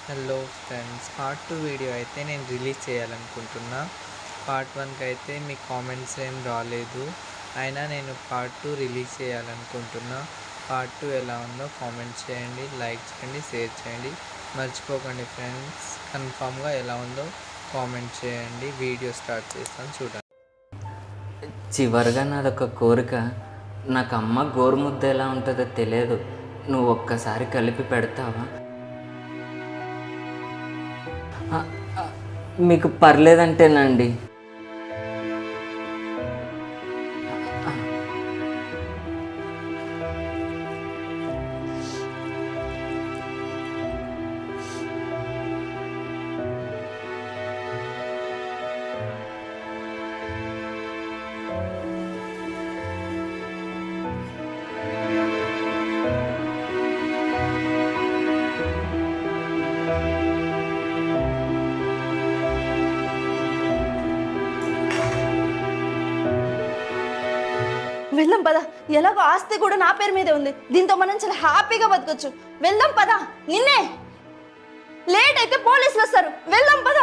Hello friends, part 2 video అయితే నేను release చేయాలనుకుంటున్నా. పార్ట్ 1కి అయితే మీ కామెంట్స్ ఏం రాలేదు, అయినా నేను పార్ట్ 2 రిలీజ్ చేయాలనుకుంటున్నా. పార్ట్ 2 ఎలా ఉందో కామెంట్ చేయండి, లైక్ చేయండి, షేర్ చేయండి. మర్చిపోకండి ఫ్రెండ్స్, కన్ఫామ్గా ఎలా ఉందో కామెంట్ చేయండి. వీడియో స్టార్ట్ చేస్తాను, చూడండి. చివరిగా నాదొక కోరిక. నాకు అమ్మ గోరుముద్ద ఎలా ఉంటుందో తెలియదు, నువ్వు ఒక్కసారి కలిపి పెడతావా? మీకు పర్లేదంటేనండి. వెళ్దాం పద. ఎలాగో ఆస్తి కూడా నా పేరు మీదే ఉంది, దీంతో మనం చాలా హ్యాపీగా బతకొచ్చు. వెళ్దాం పద. నిన్నే లేట్ అయితే పోలీసులు వస్తారు. వెళ్దాం పద.